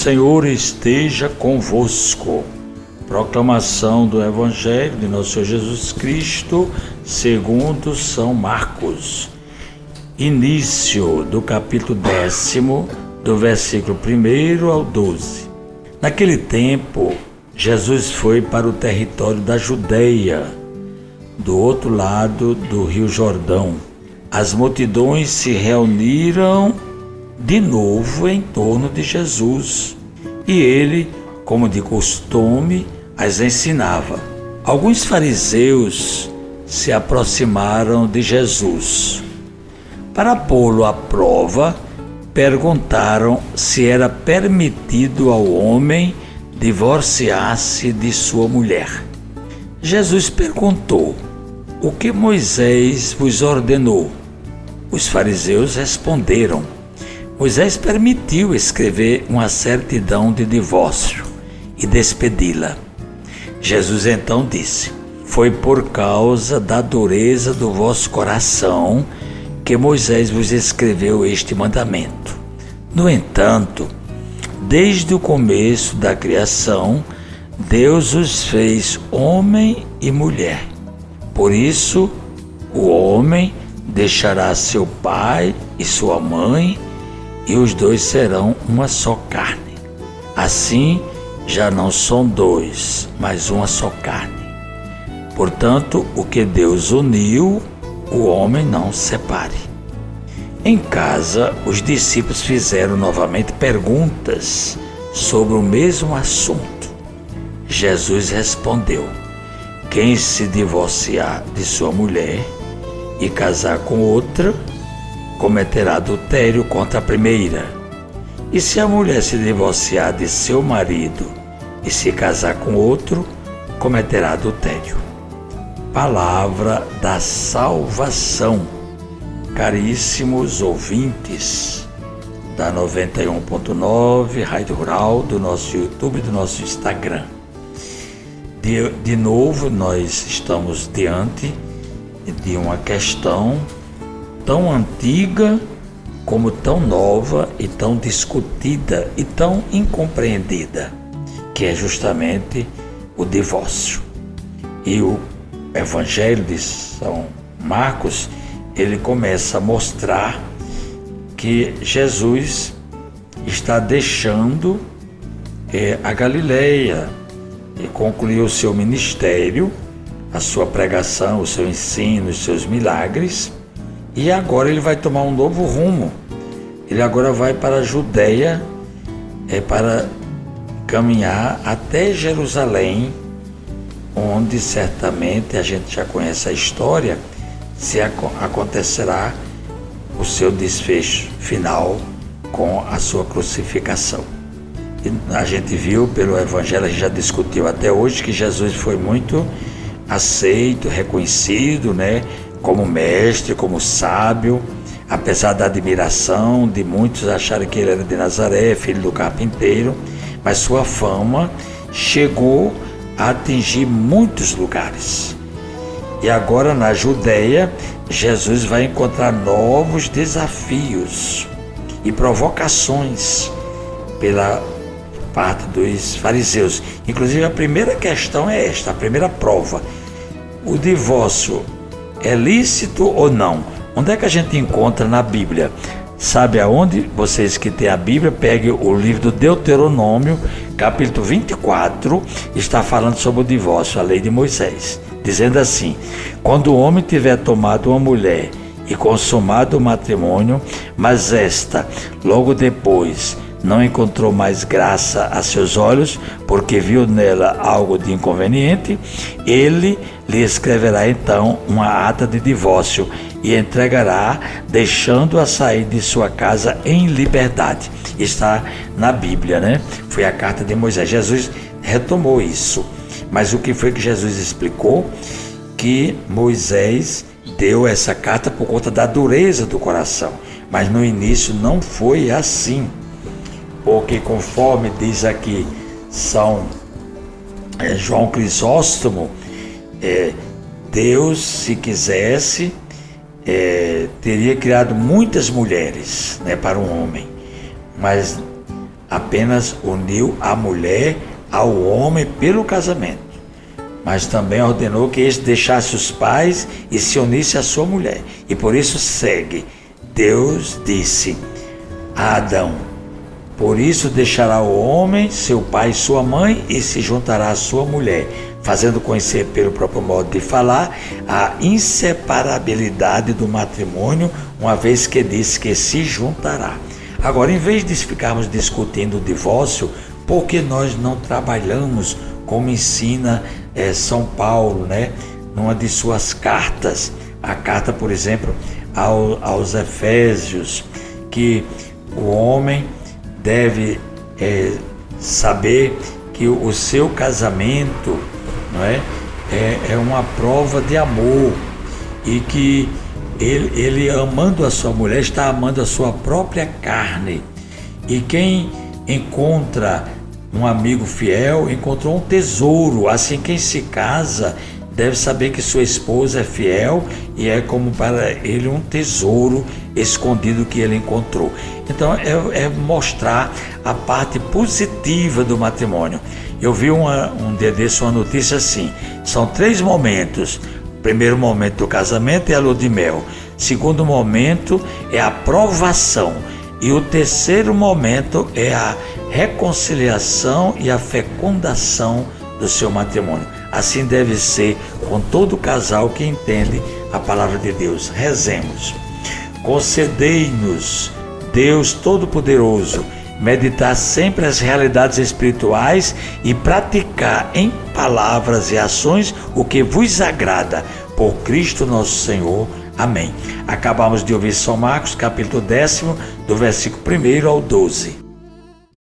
Senhor esteja convosco. Proclamação do Evangelho de nosso Senhor Jesus Cristo, segundo São Marcos. Início do capítulo 10, do versículo 1 ao 12. Naquele tempo, Jesus foi para o território da Judeia, do outro lado do Rio Jordão. As multidões se reuniram de novo em torno de Jesus, e ele, como de costume, as ensinava. Alguns fariseus se aproximaram de Jesus. Para pô-lo à prova, perguntaram se era permitido ao homem divorciar-se de sua mulher. Jesus perguntou: "O que Moisés vos ordenou?" Os fariseus responderam: "Moisés permitiu escrever uma certidão de divórcio e despedi-la." Jesus então disse: "Foi por causa da dureza do vosso coração que Moisés vos escreveu este mandamento. No entanto, desde o começo da criação, Deus os fez homem e mulher. Por isso, o homem deixará seu pai e sua mãe, e os dois serão uma só carne. Assim, já não são dois, mas uma só carne. Portanto, o que Deus uniu, o homem não separe." Em casa, os discípulos fizeram novamente perguntas sobre o mesmo assunto. Jesus respondeu: "Quem se divorciar de sua mulher e casar com outra, cometerá adultério contra a primeira. E se a mulher se divorciar de seu marido e se casar com outro, cometerá adultério." Palavra da salvação. Caríssimos ouvintes da 91.9 Rádio Rural, do nosso YouTube e do nosso Instagram. De novo, nós estamos diante de uma questão tão antiga como tão nova e tão discutida e tão incompreendida, que é justamente o divórcio. E o Evangelho de São Marcos, ele começa a mostrar que Jesus está deixando a Galileia e concluiu o seu ministério, a sua pregação, o seu ensino, os seus milagres, e agora ele vai tomar um novo rumo. Ele agora vai para a Judeia, para caminhar até Jerusalém, onde certamente a gente já conhece a história, se acontecerá o seu desfecho final com a sua crucificação. E a gente viu pelo Evangelho, a gente já discutiu até hoje, que Jesus foi muito aceito, reconhecido, como mestre, como sábio, apesar da admiração de muitos acharem que ele era de Nazaré, filho do carpinteiro, mas sua fama chegou a atingir muitos lugares. E agora na Judeia, Jesus vai encontrar novos desafios e provocações pela parte dos fariseus. Inclusive a primeira questão é esta, a primeira prova: o divórcio é lícito ou não? Onde é que a gente encontra na Bíblia? Sabe aonde? Vocês que têm a Bíblia, peguem o livro do Deuteronômio, capítulo 24, está falando sobre o divórcio, a lei de Moisés, dizendo assim: "Quando o homem tiver tomado uma mulher e consumado o matrimônio, mas esta, logo depois, não encontrou mais graça a seus olhos, porque viu nela algo de inconveniente, ele lhe escreverá então uma ata de divórcio e entregará, deixando-a sair de sua casa em liberdade." Está na Bíblia, Foi a carta de Moisés. Jesus retomou isso. Mas o que foi que Jesus explicou? Que Moisés deu essa carta por conta da dureza do coração. Mas no início não foi assim. Porque conforme diz aqui João Crisóstomo, Deus, se quisesse, teria criado muitas mulheres, para um homem, mas apenas uniu a mulher ao homem pelo casamento, mas também ordenou que este deixasse os pais e se unisse à sua mulher. E por isso segue. Deus disse a Adão: por isso deixará o homem seu pai e sua mãe e se juntará à sua mulher, fazendo conhecer pelo próprio modo de falar a inseparabilidade do matrimônio, uma vez que disse que se juntará. Agora, em vez de ficarmos discutindo o divórcio, por que nós não trabalhamos como ensina São Paulo, numa de suas cartas, a carta, por exemplo, aos Efésios, que o homem deve saber que o seu casamento é uma prova de amor, e que ele amando a sua mulher está amando a sua própria carne. E quem encontra um amigo fiel encontrou um tesouro. Assim, quem se casa deve saber que sua esposa é fiel e é como para ele um tesouro escondido que ele encontrou. Então é mostrar a parte positiva do matrimônio. Eu vi um dia desse uma notícia assim: são 3 momentos. O primeiro momento do casamento é a lua de mel. O segundo momento é a provação. E o terceiro momento é a reconciliação e a fecundação do seu matrimônio. Assim deve ser com todo casal que entende a palavra de Deus. Rezemos. Concedei-nos, Deus Todo-Poderoso, meditar sempre as realidades espirituais e praticar em palavras e ações o que vos agrada. Por Cristo nosso Senhor. Amém. Acabamos de ouvir São Marcos, capítulo 10, do versículo 1 ao 12.